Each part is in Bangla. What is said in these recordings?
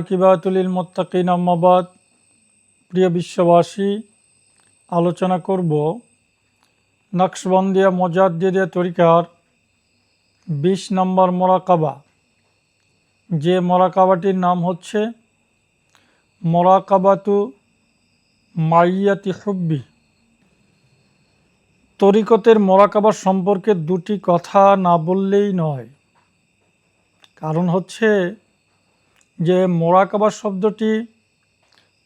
কিবাতুলিল মুত্তাকিন আম্মাবাদ। প্রিয় বিশ্ববাসী, আলোচনা করব নকশবন্দিয়া মোজাদ্দেদিয়া তরিকার 20 নম্বর মোরাকাবা। যে মোরাকাবাটির নাম হচ্ছে মোরাকাবাতু মাইয়াতি হুব্বি। তরিকতের মোরাকাবা সম্পর্কে দুটি কথা না বললেই নয়। কারণ হচ্ছে যে মোরাকাবা শব্দটি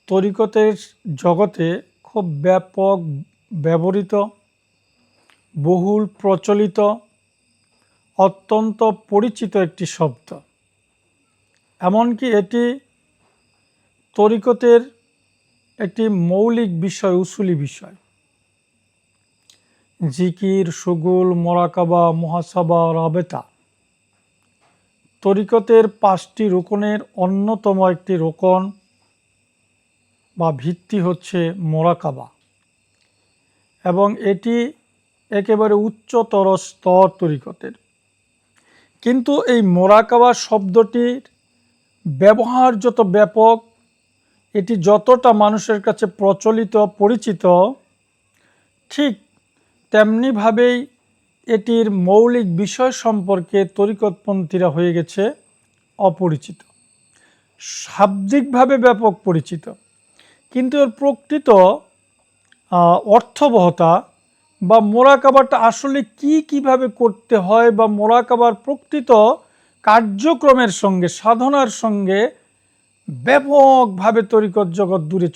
তরিকতের জগতে খুব ব্যাপক ব্যবহৃত, বহুল প্রচলিত, অত্যন্ত পরিচিত একটি শব্দ। এমনকি এটি তরিকতের একটি মৌলিক বিষয়, উসুলি বিষয়। জিকির, শুগুল, মোরাকাবা, মুহাসাবা, রাবেতা তরিকতের 5টি রুকনের অন্যতম একটি রুকন বা ভিত্তি হচ্ছে মোরাকাবা, এবং এটি একেবারে উচ্চতর স্তর তরিকতের। কিন্তু এই মোরাকাবা শব্দটির ব্যবহার যত ব্যাপক, এটি যতটা মানুষের কাছে প্রচলিত পরিচিত, ঠিক তেমনিভাবেই এটির মৌলিক বিষয় সম্পর্কে তরিকতপন্থীরা হয়ে গেছে অপরিচিত। শাব্দিকভাবে ব্যাপক পরিচিত, কিন্তু এর প্রকৃত অর্থবহতা বা মোরাকাবাটা আসলে কিভাবে করতে হয় বা মোরাকাবার প্রকৃত কার্যক্রমের সঙ্গে, সাধনার সঙ্গে ব্যাপকভাবে তরিকত জগৎ দূরে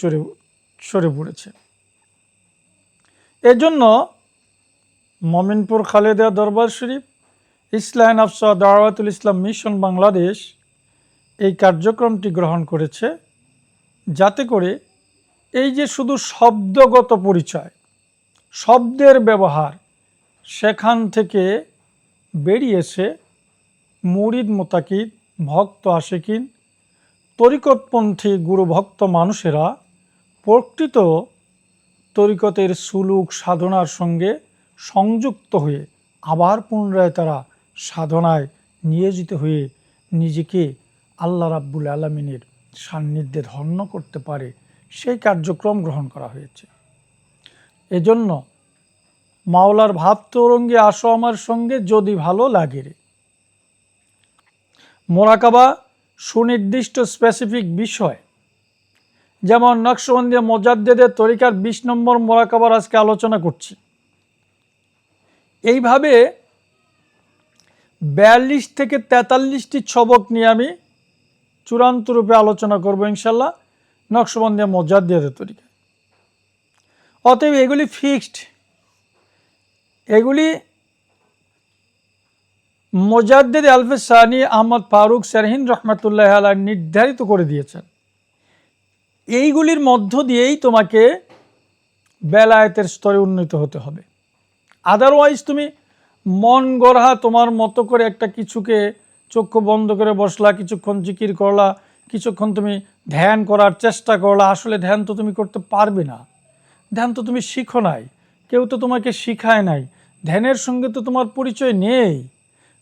সরে পড়েছে। এজন্য মমিনপুর খালেদা দরবার শরীফ, ইসলাহ আফসা দাওয়াতুল ইসলাম মিশন বাংলাদেশ এই কার্যক্রমটি গ্রহণ করেছে, যাতে করে এই যে শুধু শব্দগত পরিচয়, শব্দের ব্যবহার, সেখান থেকে বেরিয়েছে মুরিদ মুতাকিদ, ভক্ত আশিকিন, তরিকতপন্থী গুরুভক্ত মানুষেরা প্রকৃত তরিকতের সুলুক সাধনার সঙ্গে সংযুক্ত হয়ে আবার পুনরায় তারা সাধনায় নিয়োজিত হয়ে নিজেকে আল্লাহ রাব্বুল আলামিনের সান্নিধ্যে ধন্য করতে পারে, সেই কার্যক্রম গ্রহণ করা হয়েছে। এজন্য মাওলার ভাব তরঙ্গে আসো আমার সঙ্গে যদি ভালো লাগে রে। মোরাকাবা সুনির্দিষ্ট স্পেসিফিক বিষয়, যেমন নকশবন্দিয়া মোজাদ্দেদের তরিকার 20 নম্বর মোরাকাবার আজকে আলোচনা করছি। এইভাবে 42 থেকে 43টি ছবক নিয়ে আমি চূড়ান্ত রূপে আলোচনা করব ইনশাল্লাহ নকশবন্দিয়া মোজাদ্দেদের তরিকা। অতএব এগুলি ফিক্সড, এগুলি মোজাদ্দেদ আলফে সানি আহমদ ফারুক সেরহিন রহমতুল্লাহ আলাইহি নির্ধারিত করে দিয়েছেন। এইগুলির মধ্য দিয়েই তোমাকে বেলায়েতের স্তরে উন্নীত হতে হবে। আদারওয়াইজ তুমি মন গড়া তোমার মতো করে একটা কিছুকে চক্ষু বন্ধ করে বসলা, কিছুক্ষণ জিকির করলা, কিছুক্ষণ তুমি ধ্যান করার চেষ্টা করলা, আসলে ধ্যান তো তুমি করতে পারবে না। ধ্যান তো তুমি শিখো নাই, কেউ তো তোমাকে শিখায় নাই, ধ্যানের সঙ্গে তো তোমার পরিচয় নেই।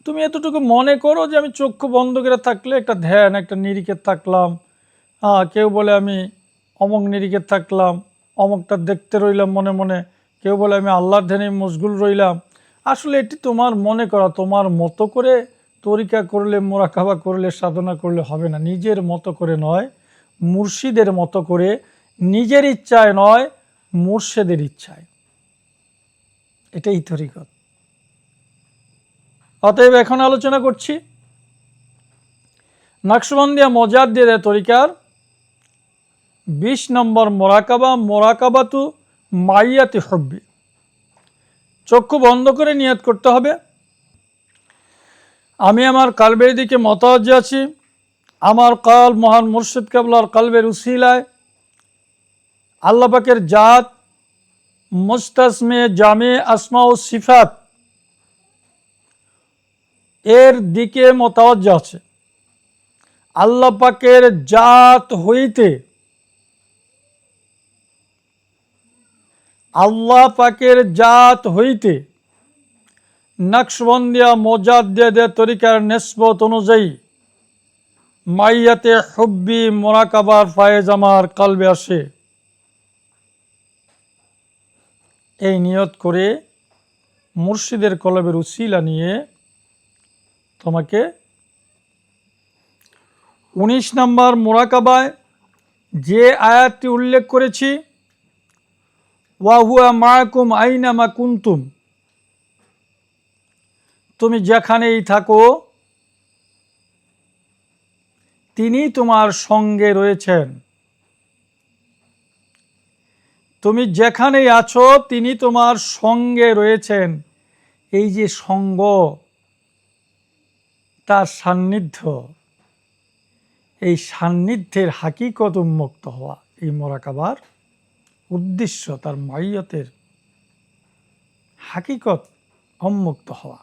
তুমি এতটুকু মনে করো যে আমি চক্ষু বন্ধ করে থাকলে একটা ধ্যান, একটা নিরিখে থাকলাম, কেউ বলে আমি অমক নিরিখে থাকলাম, অমকটা দেখতে রইলাম মনে মনে, কেউ বলে আমি আল্লাহর ধ্যানে মশগুল রইলাম। আসলে এটি তোমার মনে করা, তোমার মতো করে তরিকা করলে, মোরাকাবা করলে, সাধনা করলে হবে না। নিজের মতো করে নয়, মুর্শিদের মতো করে, নিজের ইচ্ছায় নয়, মুর্শিদের ইচ্ছায়। এটাই তরিকত। অতএব এখন আলোচনা করছি নকশবন্দিয়া মোজাদ্দেদের তরিকার 20 নম্বর মোরাকাবা, মোরাকাবাতু মাইয়াতি হুব্বি। চক্ষু বন্ধ করে নিয়ত করতে হবে, আমি আমার কালবের দিকে মতওয়াজ্জহ আছি, আমার কাল মহান মুর্শিদ কেবলার কালবের উসিলায় আল্লাহ পাকের জাত মুস্তাসমে জামে আসমা ও সিফাত এর দিকে মতওয়াজ্জহ আছে। আল্লাহ পাকের জাত হইতে, আল্লাহ পাকের জাত হইতে নকশবন্দিয়া মোজাদ্দেদের তরিকার নিসবত অনুযায়ী মাইয়াতে হুব্বি মোরাকাবার ফায়েজ আমার কালবে আসে, এই নিয়ত করে মুর্শিদের কলবের উসিলা নিয়ে তোমাকে 19 নম্বর মোরাকাবায় যে আয়াতটি উল্লেখ করেছি, ওয়া হুয়া মাআকুম আইনামা কুনতুম, তুমি যেখানেই থাকো তিনি তোমার সঙ্গে রয়েছেন। তুমি যেখানেই আছো তিনি তোমার সঙ্গে রয়েছেন। এই যে সঙ্গ, তার সান্নিধ্য, এই সান্নিধ্যের হাকিকত উন্মুক্ত হওয়া, এই মোরাকাবার উদ্দেশ্য তার মাইয়তের হাকিকত উন্মুক্ত হওয়া।